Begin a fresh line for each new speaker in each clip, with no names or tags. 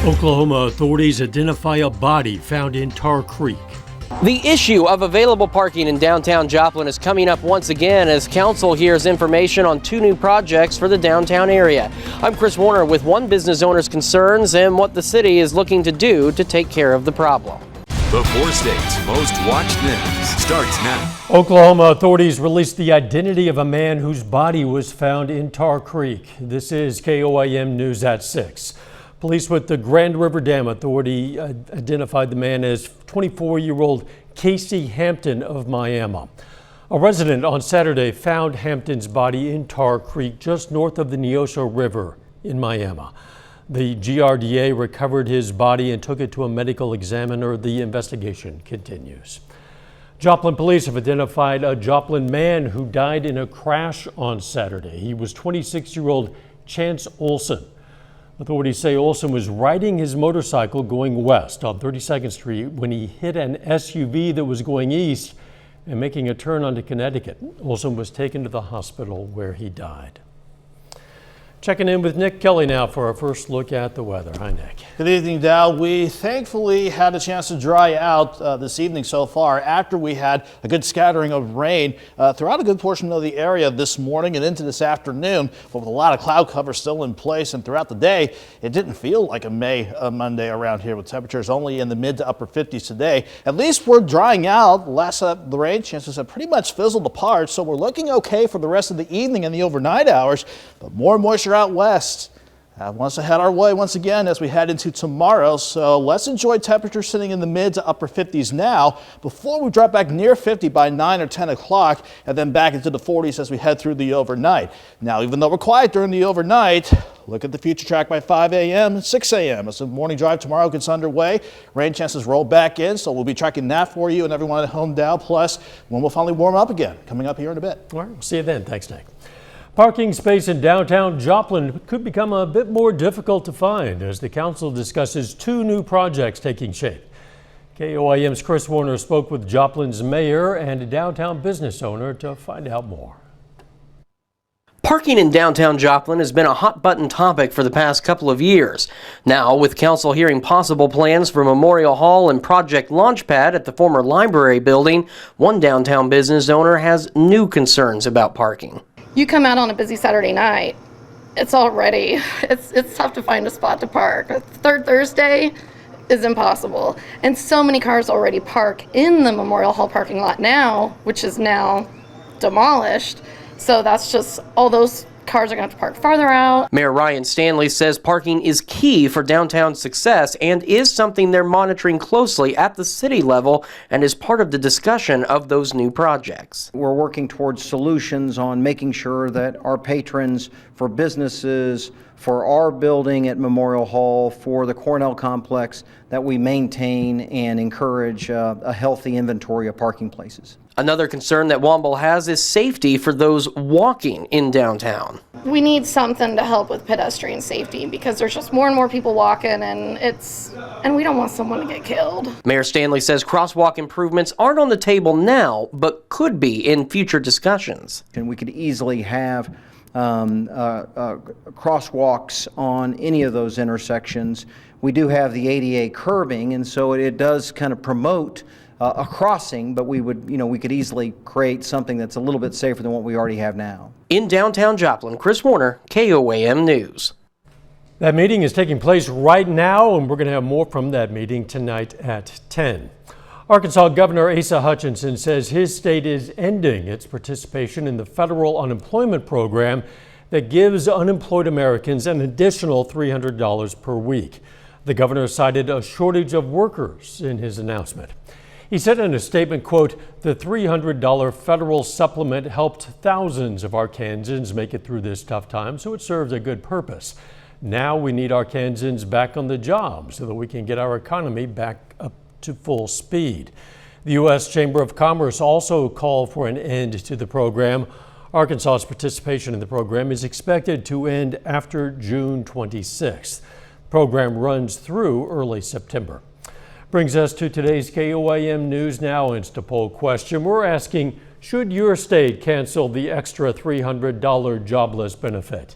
Oklahoma authorities identify a body found in Tar Creek.
The issue of available parking in downtown Joplin is coming up once again as council hears information on 2 new projects for the downtown area. I'm Chris Warner with one business owner's concerns and what the city is looking to do to take care of the problem.
The 4 states' most watched news starts now.
Oklahoma authorities released the identity of a man whose body was found in Tar Creek. This is KOAM News at 6. Police with the Grand River Dam Authority identified the man as 24-year-old Casey Hampton of Miami. A resident on Saturday found Hampton's body in Tar Creek just north of the Neosho River in Miami. The GRDA recovered his body and took it to a medical examiner. The investigation continues. Joplin police have identified a Joplin man who died in a crash on Saturday. He was 26-year-old Chance Olson. Authorities say Olson was riding his motorcycle going west on 32nd Street when he hit an SUV that was going east and making a turn onto Connecticut. Olson was taken to the hospital where he died. Checking in with Nick Kelly now for our first look at the weather. Hi, Nick.
Good evening, Dow. We thankfully had a chance to dry out this evening so far after we had a good scattering of rain throughout a good portion of the area this morning and into this afternoon, but with a lot of cloud cover still in place. And throughout the day, it didn't feel like a Monday around here with temperatures only in the mid to upper 50s today. At least we're drying out. The rain chances have pretty much fizzled apart, so we're looking okay for the rest of the evening and the overnight hours, but more moisture out west wants to head our way once again as we head into tomorrow. So let's enjoy temperatures sitting in the mid to upper 50s now before we drop back near 50 by 9 or 10 o'clock and then back into the 40s as we head through the overnight. Now, even though we're quiet during the overnight, look at the future track by 5 a.m. and 6 a.m. as the morning drive tomorrow gets underway. Rain chances roll back in, so we'll be tracking that for you and everyone at home, Dow, plus when we'll finally warm up again coming up here in a bit.
All right, we'll see you then. Thanks, Nick. Parking space in downtown Joplin could become a bit more difficult to find as the council discusses 2 new projects taking shape. KOAM's Chris Warner spoke with Joplin's mayor and a downtown business owner to find out more.
Parking in downtown Joplin has been a hot-button topic for the past couple of years. Now, with council hearing possible plans for Memorial Hall and Project Launchpad at the former library building, one downtown business owner has new concerns about parking.
You come out on a busy Saturday night, it's tough to find a spot to park. Third Thursday is impossible. And so many cars already park in the Memorial Hall parking lot now, which is now demolished. So that's just, all those cars are going to have to park farther out.
Mayor Ryan Stanley says parking is key for downtown success and is something they're monitoring closely at the city level and is part of the discussion of those new projects.
We're working towards solutions on making sure that our patrons, for businesses, for our building at Memorial Hall, for the Cornell complex, that we maintain and encourage a healthy inventory of parking places.
Another concern that Womble has is safety for those walking in downtown.
We need something to help with pedestrian safety because there's just more and more people walking and we don't want someone to get killed.
Mayor Stanley says crosswalk improvements aren't on the table now, but could be in future discussions.
And we could easily have crosswalks on any of those intersections. We do have the ADA curbing, and so it does kind of promote a crossing, but we could easily create something that's a little bit safer than what we already have now.
In downtown Joplin, Chris Warner, KOAM News.
That meeting is taking place right now, and we're going to have more from that meeting tonight at 10. Arkansas Governor Asa Hutchinson says his state is ending its participation in the federal unemployment program that gives unemployed Americans an additional $300 per week. The governor cited a shortage of workers in his announcement. He said in a statement, quote, "The $300 federal supplement helped thousands of Arkansans make it through this tough time, so it serves a good purpose. Now we need Arkansans back on the job so that we can get our economy back up to full speed." The U.S. Chamber of Commerce also called for an end to the program. Arkansas's participation in the program is expected to end after June 26th. The program runs through early September. Brings us to today's KOAM News Now Insta poll question. We're asking, should your state cancel the extra $300 jobless benefit?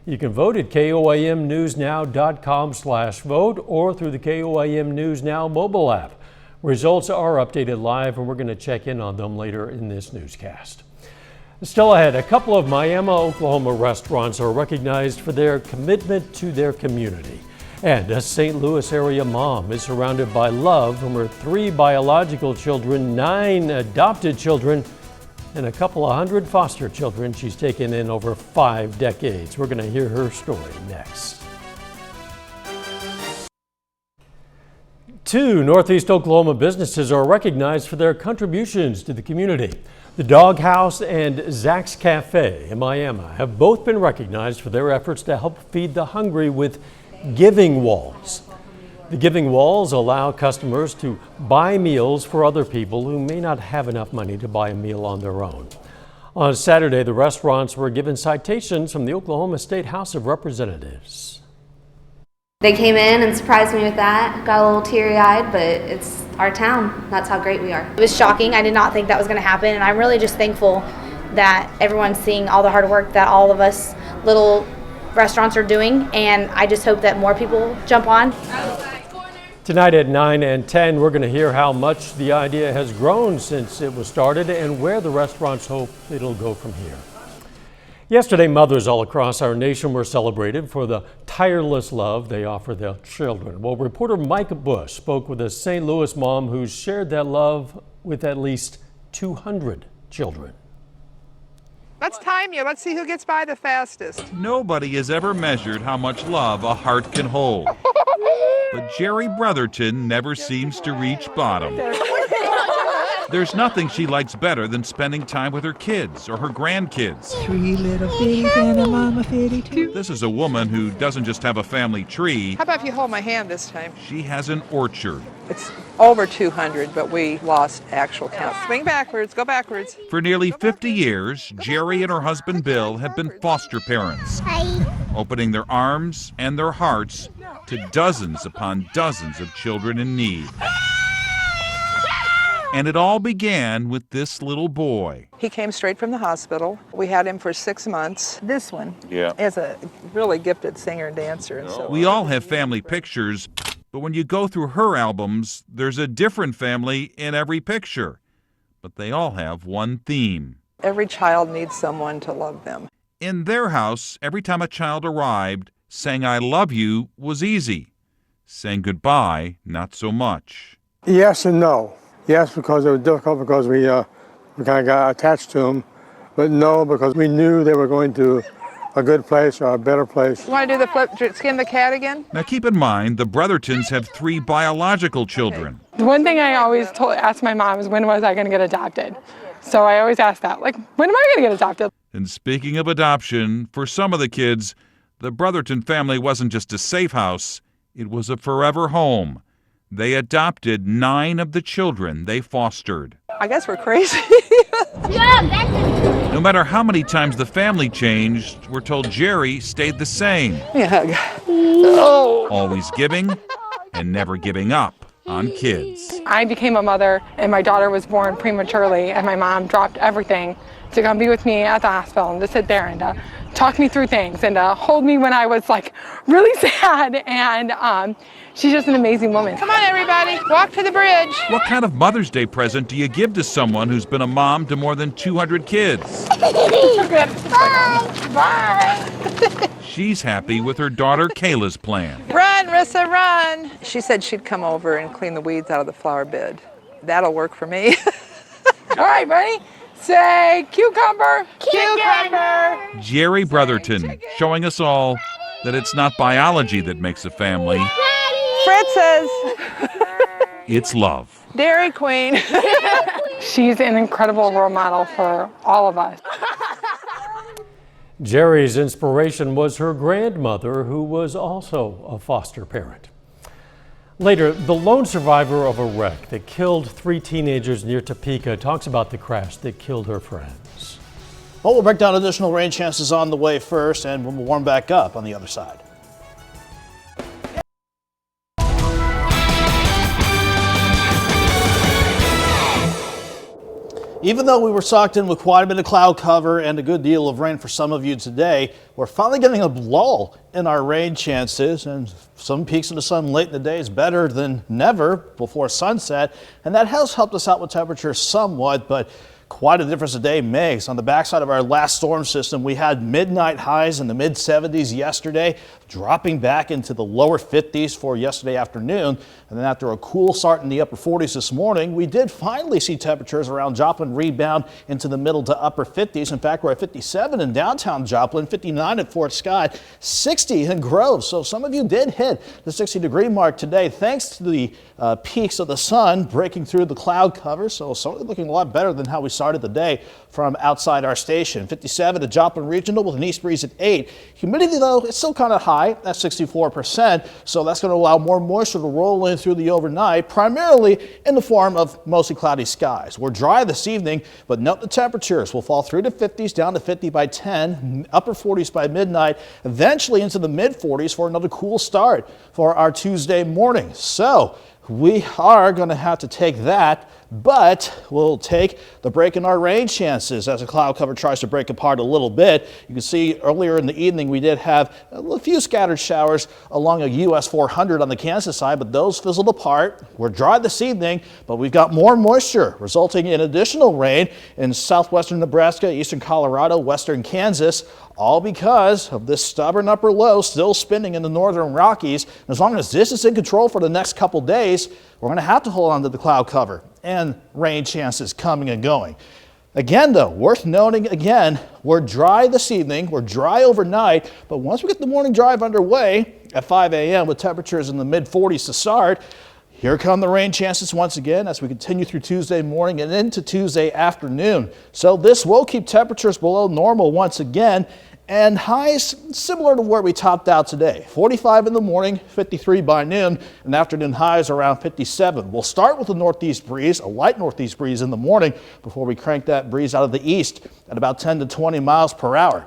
You can vote at KOAMnewsnow.com/vote or through the KOAM News Now mobile app. Results are updated live, and we're going to check in on them later in this newscast. Still ahead, a couple of Miami, Oklahoma restaurants are recognized for their commitment to their community. And a St. Louis area mom is surrounded by love from her 3 biological children, 9 adopted children, and a couple of hundred foster children she's taken in over 5 decades. We're going to hear her story next. 2 Northeast Oklahoma businesses are recognized for their contributions to the community. The Dog House and Zach's Cafe in Miami have both been recognized for their efforts to help feed the hungry with giving walls. The giving walls allow customers to buy meals for other people who may not have enough money to buy a meal on their own. On Saturday, the restaurants were given citations from the Oklahoma State House of Representatives.
They came in and surprised me with that. Got a little teary-eyed, but it's our town. That's how great we are.
It was shocking. I did not think that was going to happen, and I'm really just thankful that everyone's seeing all the hard work that all of us little restaurants are doing, and I just hope that more people jump on.
Tonight at 9 and 10, we're going to hear how much the idea has grown since it was started and where the restaurants hope it'll go from here. Yesterday, mothers all across our nation were celebrated for the tireless love they offer their children. Well, reporter Mike Bush spoke with a St. Louis mom who shared that love with at least 200 children.
Let's time you. Let's see who gets by the fastest.
Nobody has ever measured how much love a heart can hold. But Jerry Brotherton never seems to reach bottom. There's nothing she likes better than spending time with her kids or her grandkids.
3 little fitties and a mama fitty too.
This is a woman who doesn't just have a family tree.
How about if you hold my hand this time?
She has an orchard.
It's over 200, but we lost actual count. Swing backwards, go backwards.
For nearly 50 years, Jerry and her husband Bill have been foster parents, opening their arms and their hearts to dozens upon dozens of children in need. And it all began with this little boy.
He came straight from the hospital. We had him for 6 months. This one is a really gifted singer and dancer. And so
We all have family pictures, but when you go through her albums, there's a different family in every picture. But they all have one theme.
every child needs someone to love them.
In their house, every time a child arrived, saying I love you was easy. Saying goodbye, not so much.
Yes and no. Yes, because it was difficult because we kind of got attached to them. But no, because we knew they were going to a good place or a better place.
You want to do the flip, skin the cat again?
Now keep in mind, the Brothertons have 3 biological children.
The one thing I always asked my mom is, when was I going to get adopted? So I always ask that, like, when am I going to get adopted?
And speaking of adoption, for some of the kids, the Brotherton family wasn't just a safe house, it was a forever home. They adopted 9 of the children they fostered.
I guess we're crazy.
No matter how many times the family changed, we're told Jerry stayed the same.
Yeah.
Always giving and never giving up on kids.
I became a mother, and my daughter was born prematurely, and my mom dropped everything to come be with me at the hospital and to sit there and talk me through things and hold me when I was like really sad. And she's just an amazing woman.
Come on, everybody, walk to the bridge.
What kind of Mother's Day present do you give to someone who's been a mom to more than 200 kids?
Bye. Bye.
She's happy with her daughter Kayla's plan.
Run, Rissa, run. She said she'd come over and clean the weeds out of the flower bed. That'll work for me.
All right, ready? Say cucumber.
Cucumber.
Jerry Brotherton showing us all that it's not biology that makes a family.
Fritz's.
It's love.
Dairy Queen.
She's an incredible role model for all of us.
Jerry's inspiration was her grandmother, who was also a foster parent. Later, the lone survivor of a wreck that killed 3 teenagers near Topeka talks about the crash that killed her friends.
Well, we'll break down additional rain chances on the way first, and we'll warm back up on the other side. Even though we were socked in with quite a bit of cloud cover and a good deal of rain for some of you today, we're finally getting a lull in our rain chances, and some peaks of the sun late in the day is better than never before sunset, and that has helped us out with temperatures somewhat, but quite a difference a day makes. On the backside of our last storm system, we had midnight highs in the mid 70s yesterday, dropping back into the lower 50s for yesterday afternoon. And then after a cool start in the upper 40s this morning, we did finally see temperatures around Joplin rebound into the middle to upper 50s. In fact, we're at 57 in downtown Joplin, 59 at Fort Scott, 60 in Grove. So some of you did hit the 60-degree mark today, thanks to the peaks of the sun breaking through the cloud cover. So certainly looking a lot better than how we started the day from outside our station. 57 at Joplin Regional with an east breeze at 8. Humidity, though, it's still kind of high at 64%, so that's going to allow more moisture to roll in through the overnight, primarily in the form of mostly cloudy skies. We're dry this evening, but note the temperatures will fall through to 50s, down to 50 by 10, upper 40s by midnight, eventually into the mid 40s for another cool start for our Tuesday morning. So we are going to have to take that, but we'll take the break in our rain chances as the cloud cover tries to break apart a little bit. You can see earlier in the evening we did have a few scattered showers along a US 400 on the Kansas side, but those fizzled apart. We're dry this evening, but we've got more moisture, resulting in additional rain in southwestern Nebraska, eastern Colorado, western Kansas, all because of this stubborn upper low still spinning in the northern Rockies. And as long as this is in control for the next couple days, we're going to have to hold on to the cloud cover and rain chances coming and going. Again, though, worth noting again, we're dry this evening, we're dry overnight, but once we get the morning drive underway at 5 a.m. with temperatures in the mid 40s to start, here come the rain chances once again as we continue through Tuesday morning and into Tuesday afternoon. So this will keep temperatures below normal once again, and highs similar to where we topped out today. 45 in the morning, 53 by noon, and afternoon highs around 57. We'll start with a northeast breeze, a light northeast breeze in the morning before we crank that breeze out of the east at about 10 to 20 miles per hour.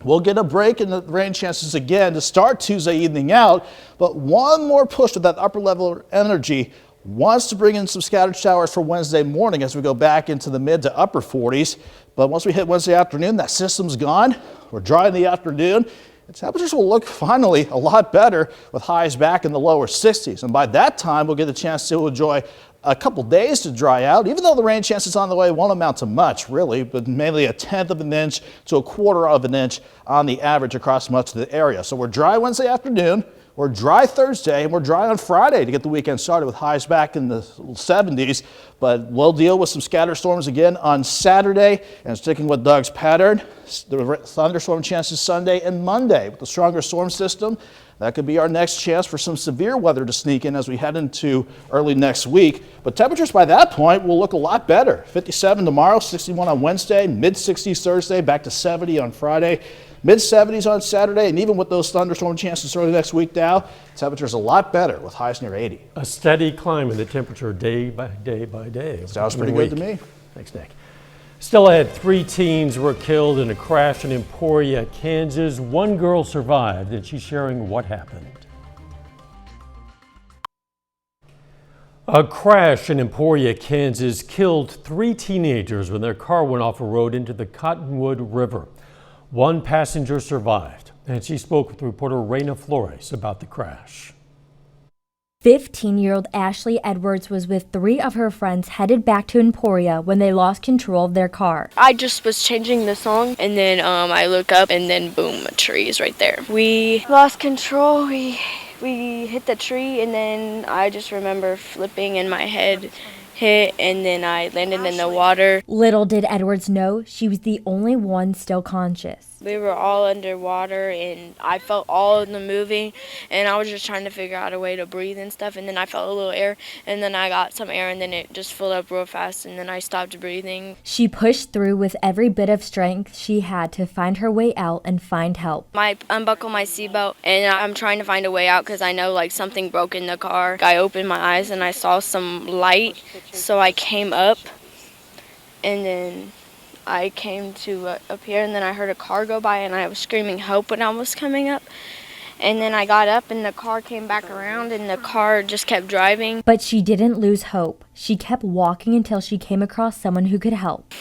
We'll get a break in the rain chances again to start Tuesday evening out, but one more push to that upper level energy wants to bring in some scattered showers for Wednesday morning as we go back into the mid to upper 40s. But once we hit Wednesday afternoon, that system's gone. We're dry in the afternoon. And temperatures will look finally a lot better with highs back in the lower 60s. And by that time, we'll get a chance to enjoy a couple days to dry out, even though the rain chances on the way won't amount to much, really, but mainly 1/10 of an inch to 1/4 of an inch on the average across much of the area. So we're dry Wednesday afternoon. We're dry Thursday, and we're dry on Friday to get the weekend started with highs back in the 70s. But we'll deal with some scatter storms again on Saturday, and sticking with Doug's pattern, the thunderstorm chances Sunday and Monday with the stronger storm system. That could be our next chance for some severe weather to sneak in as we head into early next week. But temperatures by that point will look a lot better. 57 tomorrow, 61 on Wednesday, mid-60s Thursday, back to 70 on Friday. Mid-70s on Saturday, and even with those thunderstorm chances early next week now, temperatures a lot better with highs near 80.
A steady climb in the temperature day by day by day.
Sounds pretty good to me.
Thanks, Nick. Still ahead, 3 teens were killed in a crash in Emporia, Kansas. 1 girl survived, and she's sharing what happened. A crash in Emporia, Kansas killed 3 teenagers when their car went off a road into the Cottonwood River. 1 passenger survived, and she spoke with reporter Raina Flores about the crash.
15-year-old Ashley Edwards was with 3 of her friends headed back to Emporia when they lost control of their car.
I just was changing the song, and then I look up, and then boom, a tree is right there. We lost control. We hit the tree, and then I just remember flipping and my head hit, and then I landed in the water.
Little did Edwards know she was the only one still conscious.
We were all underwater, and I felt all of the moving, and I was just trying to figure out a way to breathe and stuff, and then I felt a little air, and then I got some air, and then it just filled up real fast, and then I stopped breathing.
She pushed through with every bit of strength she had to find her way out and find help.
I unbuckled my seatbelt, and I'm trying to find a way out because I know like something broke in the car. I opened my eyes, and I saw some light, so I came up, and then I came to up here, and then I heard a car go by, and I was screaming help when I was coming up, And then I got up and the car came back around and the car just kept driving.
But she didn't lose hope. She kept walking until she came across someone who could help.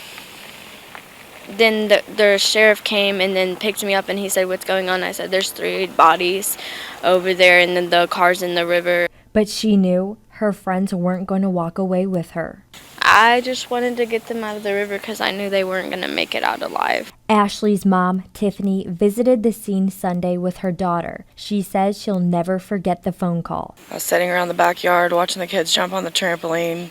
Then the sheriff came and then picked me up and he said, "What's going on?" I said, "There's 3 bodies over there and then the car's in the river."
But she knew her friends weren't going to walk away with her.
I just wanted to get them out of the river because I knew they weren't going to make it out alive.
Ashley's mom, Tiffany, visited the scene Sunday with her daughter. She says she'll never forget the phone call.
I was sitting around the backyard watching the kids jump on the trampoline,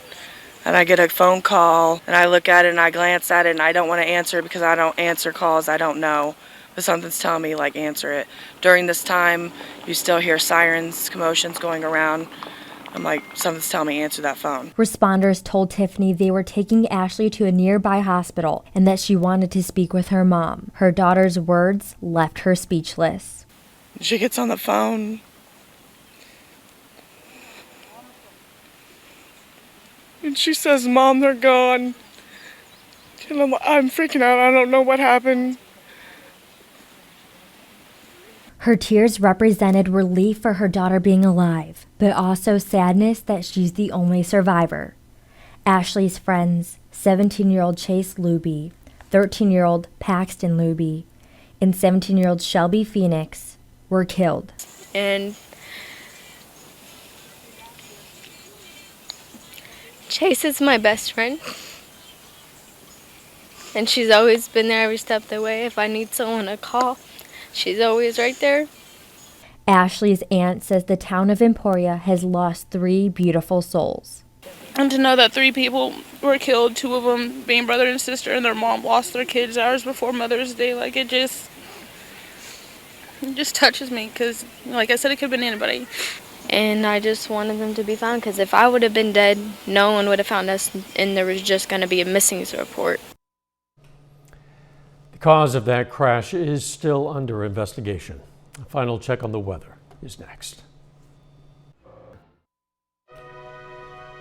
and I get a phone call, and I look at it and I glance at it, and I don't want to answer because I don't answer calls I don't know. But something's telling me, like, answer it. During this time, you still hear sirens, commotions going around. I'm like, something's telling me answer that phone.
Responders told Tiffany they were taking Ashley to a nearby hospital and that she wanted to speak with her mom. Her daughter's words left her speechless.
She gets on the phone. And she says, "Mom, they're gone." And I'm freaking out. I don't know what happened.
Her tears represented relief for her daughter being alive, but also sadness that she's the only survivor. Ashley's friends, 17-year-old Chase Luby, 13-year-old Paxton Luby, and 17-year-old Shelby Phoenix, were killed.
And Chase is my best friend. And she's always been there every step of the way. If I need someone to call, she's always right there.
Ashley's aunt says the town of Emporia has lost 3 beautiful souls.
And to know that 3 people were killed, 2 of them being brother and sister, and their mom lost their kids hours before Mother's Day, like it just touches me because, like I said, it could have been anybody.
And I just wanted them to be found because if I would have been dead, no one would have found us and there was just going to be a missing report.
The cause of that crash is still under investigation. A final check on the weather is next.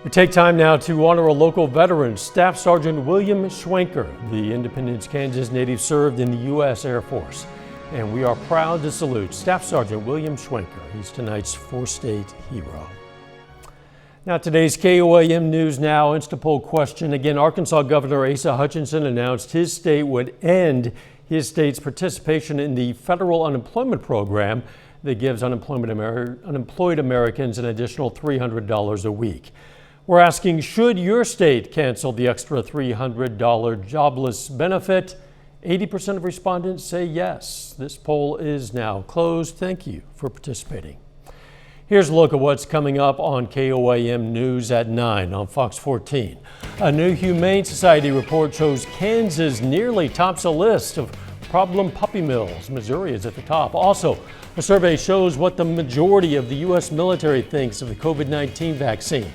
We take time now to honor a local veteran, Staff Sergeant William Schwenker. The Independence, Kansas native served in the U.S. Air Force. And we are proud to salute Staff Sergeant William Schwenker. He's tonight's 4-state hero. Now today's KOAM News Now Instapoll question. Again, Arkansas Governor Asa Hutchinson announced his state would end his state's participation in the federal unemployment program that gives unemployed Americans an additional $300 a week. We're asking, should your state cancel the extra $300 jobless benefit? 80% of respondents say yes. This poll is now closed. Thank you for participating. Here's a look at what's coming up on KOAM News at 9 on Fox 14. A new Humane Society report shows Kansas nearly tops a list of problem puppy mills. Missouri is at the top. Also, a survey shows what the majority of the U.S. military thinks of the COVID-19 vaccine.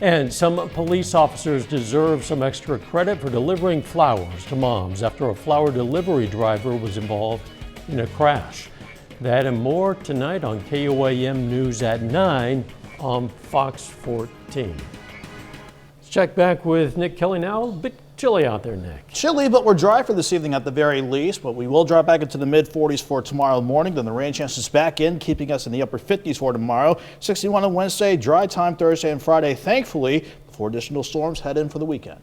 And some police officers deserve some extra credit for delivering flowers to moms after a flower delivery driver was involved in a crash. That and more tonight on KOAM News at 9 on Fox 14. Let's check back with Nick Kelly now. A bit chilly out there, Nick.
Chilly, but we're dry for this evening at the very least, but we will drop back into the mid-40s for tomorrow morning. Then the rain chances back in, keeping us in the upper 50s for tomorrow. 61 on Wednesday, dry time Thursday and Friday, thankfully, before additional storms head in for the weekend.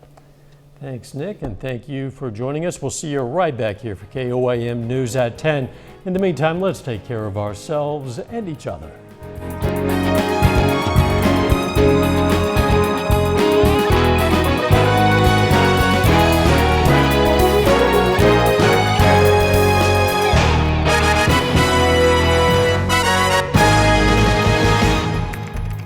Thanks, Nick, and thank you for joining us. We'll see you right back here for KOAM News at 10. In the meantime, let's take care of ourselves and each other.